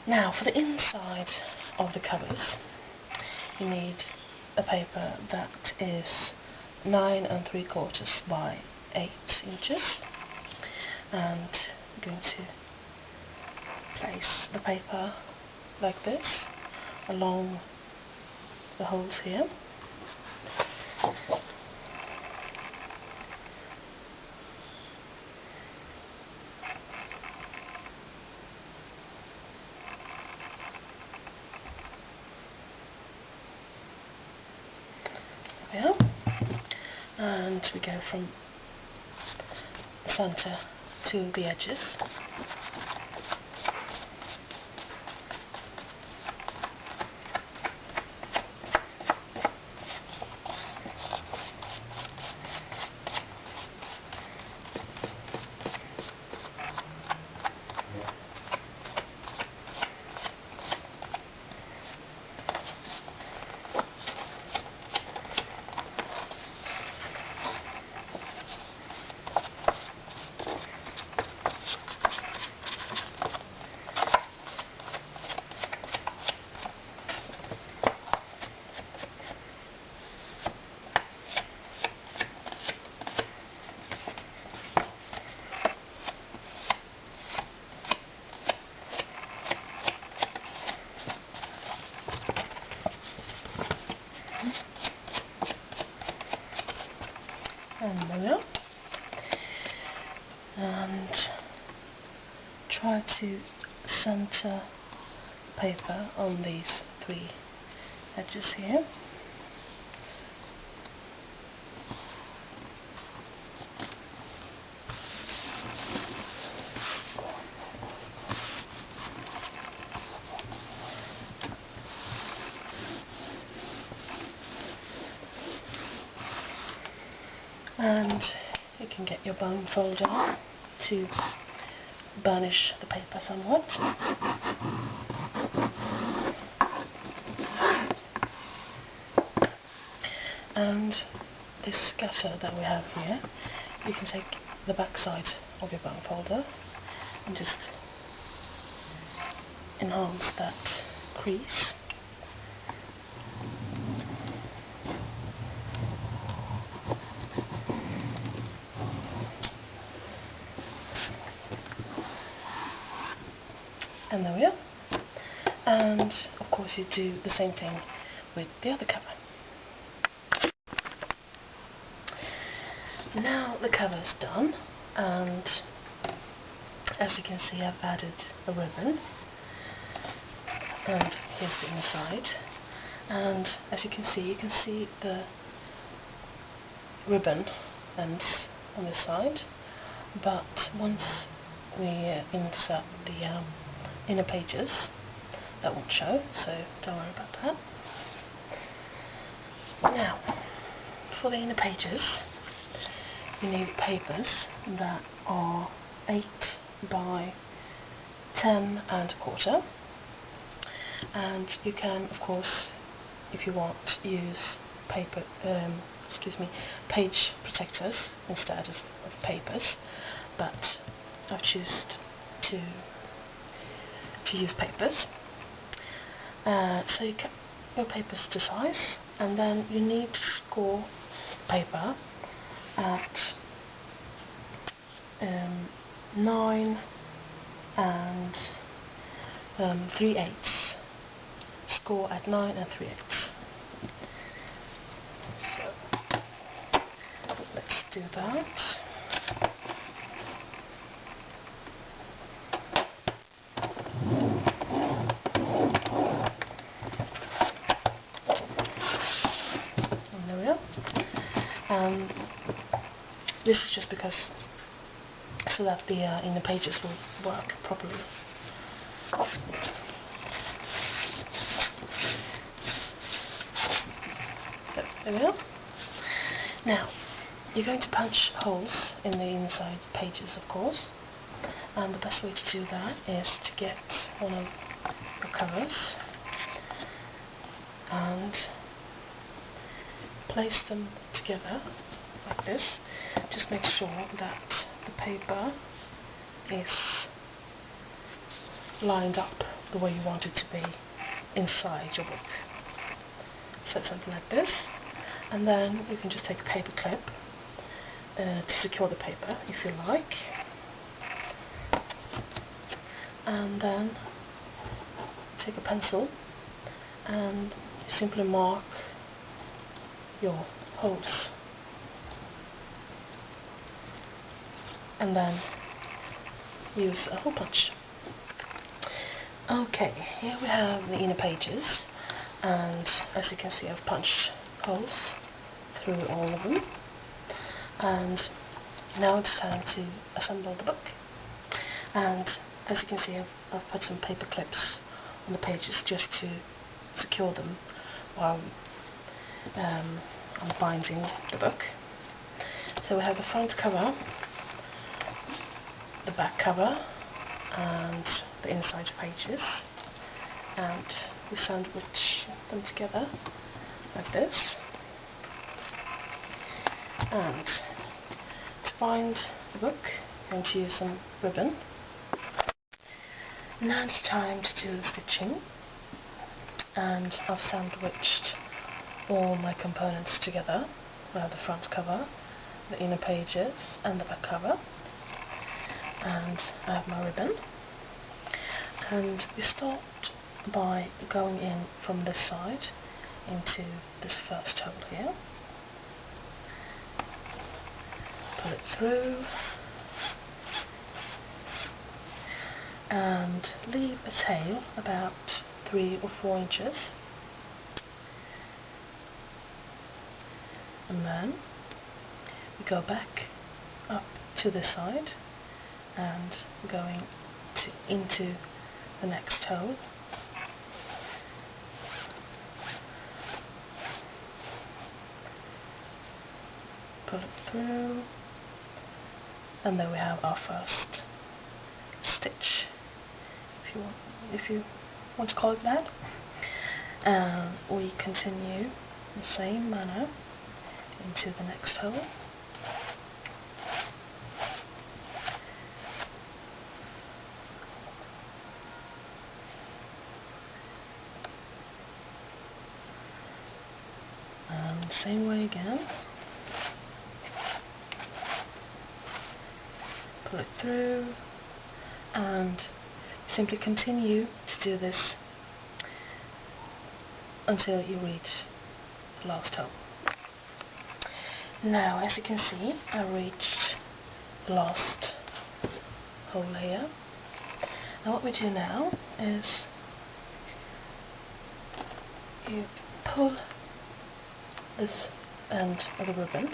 Now for the inside of the covers, you need a paper that is 9 3/4 by 8 inches, and I'm going to place the paper like this along the holes here. Yeah. And we go from the centre to the edges. And there we are. And try to centre paper on these 3 edges here. And you can get your bone folder to burnish the paper somewhat. And this scatter that we have here, you can take the back side of your bone folder and just enhance that crease. And there we are. And of course you do the same thing with the other cover. Now the cover's done, and as you can see I've added a ribbon, and here's the inside, and as you can see the ribbon ends on this side, but once we insert the inner pages, that won't show, so don't worry about that. Now, for the inner pages, you need papers that are 8 by 10 1/4, and you can, of course, if you want, use page protectors instead of papers, but I've chosen to use papers. So you cut your papers to size, and then you need to score paper at 9 3/8. Score at 9 3/8. So let's do that. This is just because so that the inner pages will work properly. There we are. Now you're going to punch holes in the inside pages, of course, and the best way to do that is to get one of your covers and place them together like this. Just make sure that the paper is lined up the way you want it to be inside your book. So something like this, and then you can just take a paper clip to secure the paper if you like, and then take a pencil and simply mark your holes, and then use a hole punch. Okay, here we have the inner pages, and as you can see I've punched holes through all of them, and now it's time to assemble the book. And as you can see I've put some paper clips on the pages just to secure them while I'm binding the book. So we have the front cover, the back cover, and the inside pages, and we sandwich them together like this. And to bind the book, I'm going to use some ribbon. Now it's time to do the stitching, and I've sandwiched all my components together. We have the front cover, the inner pages, and the back cover, and I have my ribbon. And we start by going in from this side into this first hole here. Pull it through and leave a tail about 3 or 4 inches, and then we go back up to this side and going into the next hole. Pull it through, and there we have our first stitch, if you want to call it that. And we continue the same manner into the next hole. And same way again. Pull it through, and simply continue to do this until you reach the last hole. Now, as you can see, I reached the last hole here. Now what we do now is you pull this end of the ribbon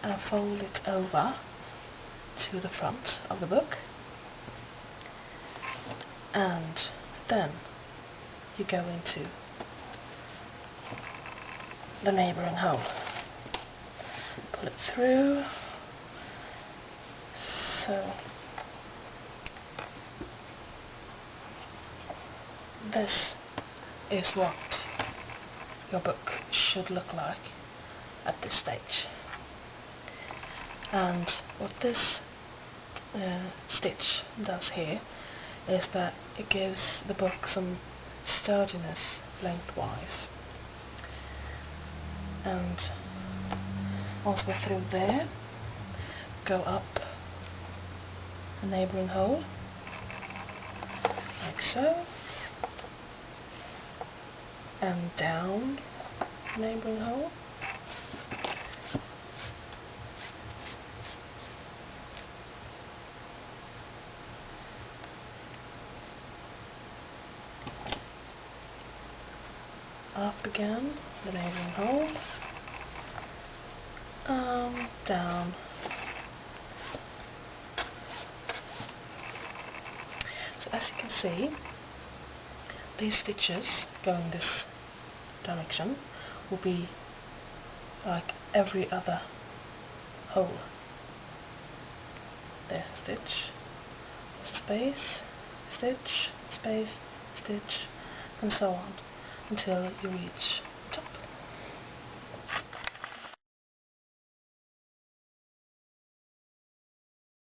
and fold it over to the front of the book, and then you go into the neighbouring hole. Pull it through, so this is what your book should look like at this stage. And what this stitch does here is that it gives the book some sturdiness lengthwise. And once we're through there, go up the neighbouring hole, like so, and down the neighbouring hole. Up again, the neighbouring hole, down. So as you can see, these stitches going this direction will be like every other hole. There's a stitch, space, stitch, space, stitch, and so on, until you reach